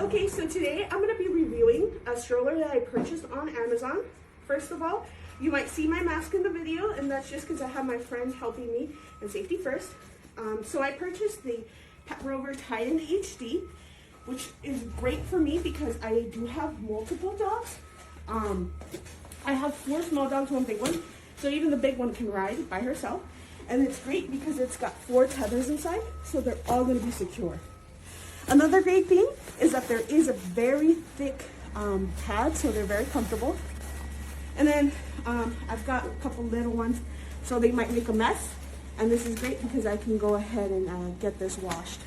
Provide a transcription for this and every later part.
Okay, so today I'm going to be reviewing a stroller that I purchased on Amazon. First of all, you might see my mask in the video, and that's just because I have my friend helping me in safety first. So I purchased the Rover Titan HD, which is great for me because I do have multiple dogs. I have 4 small dogs, 1 big one, so even the big one can ride by herself. And it's great because it's got 4 tethers inside, so they're all going to be secure. Another great thing is that there is a very thick pad, so they're very comfortable. And then I've got a couple little ones, so they might make a mess. And this is great because I can go ahead and get this washed.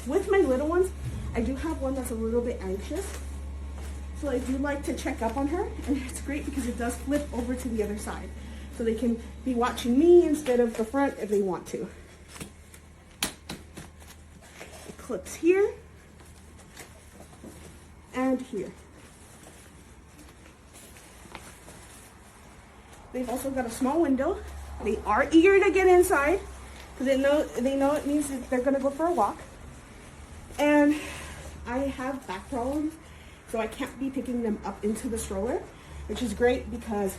With my little ones, I do have one that's a little bit anxious. So I do like to check up on her, and it's great because it does flip over to the other side. So they can be watching me instead of the front if they want to. It clips here and here. They've also got a small window. They are eager to get inside because they know it means that they're going to go for a walk. And I have back problems, so I can't be picking them up into the stroller, which is great because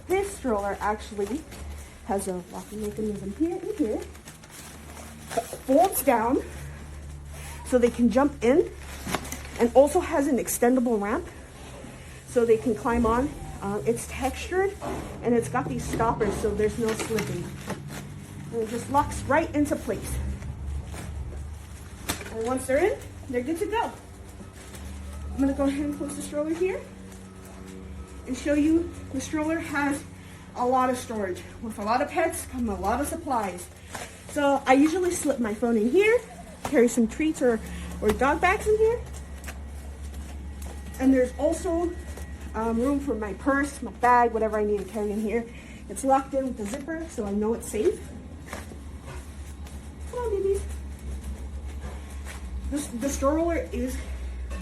this stroller actually has a locking mechanism here and here, but folds down so they can jump in, and also has an extendable ramp so they can climb on. It's textured and it's got these stoppers so there's no slipping. And it just locks right into place. And once they're in, they're good to go. I'm gonna go ahead and close the stroller here and show you the stroller has a lot of storage. With a lot of pets come a lot of supplies. So I usually slip my phone in here, carry some treats or dog bags in here. And there's also room for my purse, my bag, whatever I need to carry in here. It's locked in with the zipper, so I know it's safe. Come on, babies. The stroller is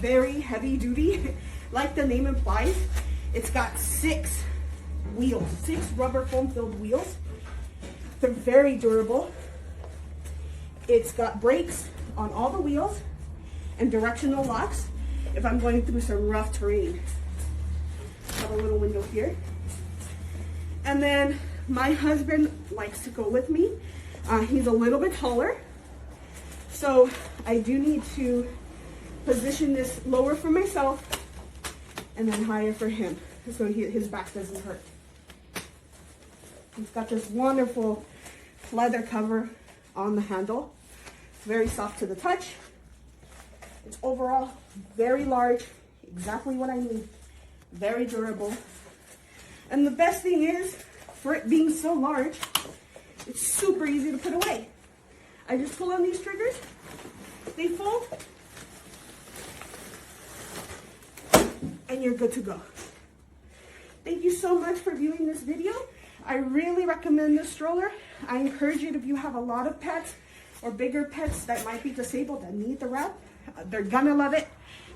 very heavy duty. Like the name implies, it's got 6 wheels, 6 rubber foam filled wheels. They're very durable. It's got brakes on all the wheels and directional locks if I'm going through some rough terrain. Have a little window here. And then my husband likes to go with me. He's a little bit taller, so I do need to position this lower for myself and then higher for him so his back doesn't hurt. He's got this wonderful leather cover on the handle. It's very soft to the touch. It's overall very large, exactly what I need. Very durable. And the best thing is, for it being so large, it's super easy to put away. I just pull on these triggers, they fold, and you're good to go. Thank you so much for viewing this video. I really recommend this stroller. I encourage you, if you have a lot of pets or bigger pets that might be disabled and need the wrap, they're gonna love it.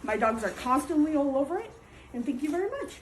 My dogs are constantly all over it. And thank you very much.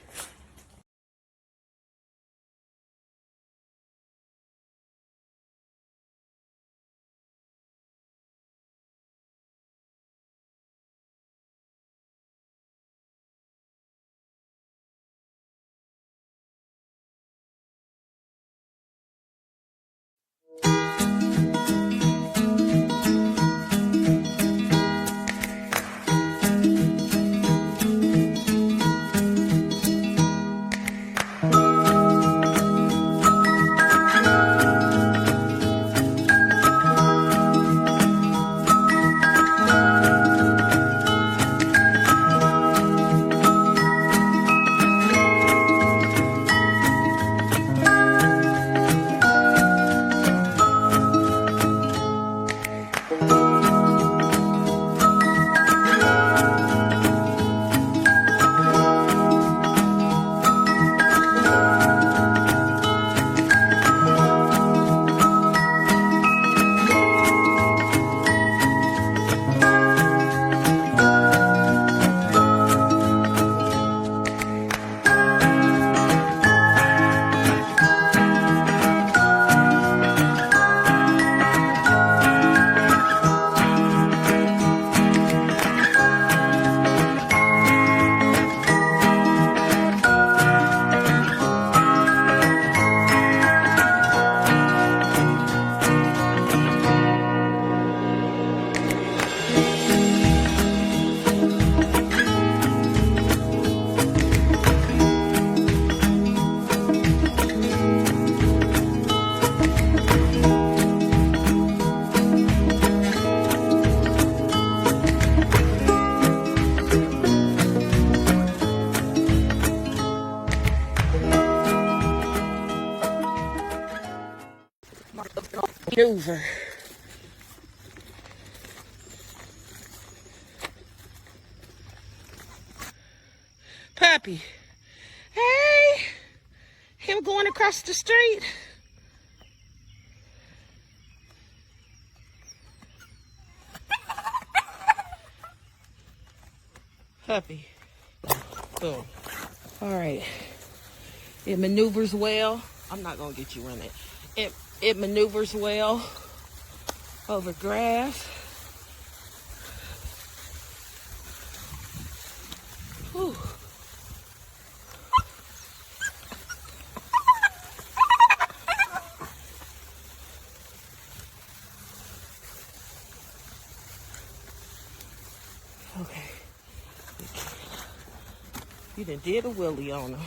Rover. Puppy. Hey, him going across the street. Puppy. Boom. All right. It maneuvers well. I'm not gonna get you running. It maneuvers well over grass. Whew. Okay. You done did a willy on him.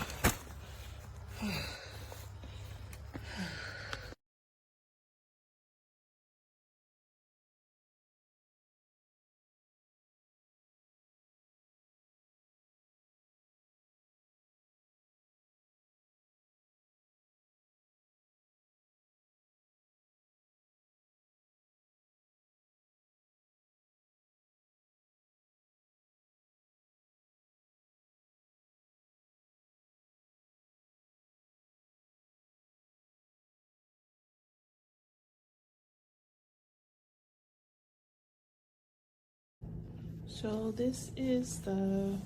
So this is the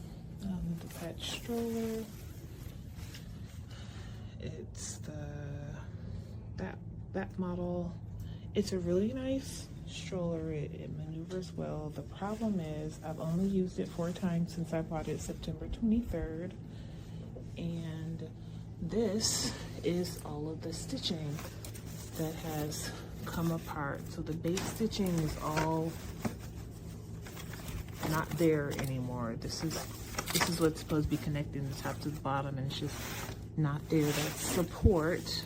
pet stroller. It's that model. It's a really nice stroller. It maneuvers well. The problem is I've only used it 4 times since I bought it September 23rd, and this is all of the stitching that has come apart. So the base stitching is all not there anymore. This is what's supposed to be connecting the top to the bottom, and it's just not there. That's support,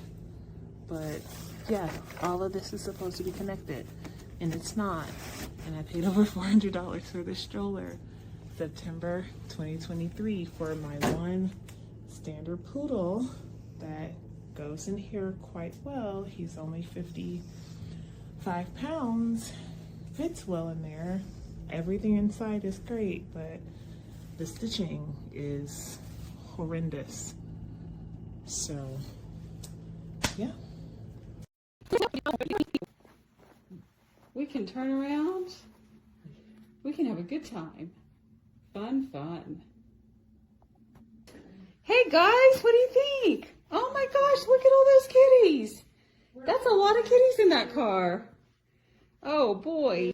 but yeah, all of this is supposed to be connected, and it's not. And I paid over $400 for this stroller September 2023 for my one standard poodle that goes in here quite well. He's only 55 pounds, fits well in there. Everything inside is great, but the stitching is horrendous. So, yeah. We can turn around. We can have a good time. Fun, fun. Hey guys, what do you think? Oh my gosh, look at all those kitties. That's a lot of kitties in that car. Oh boy.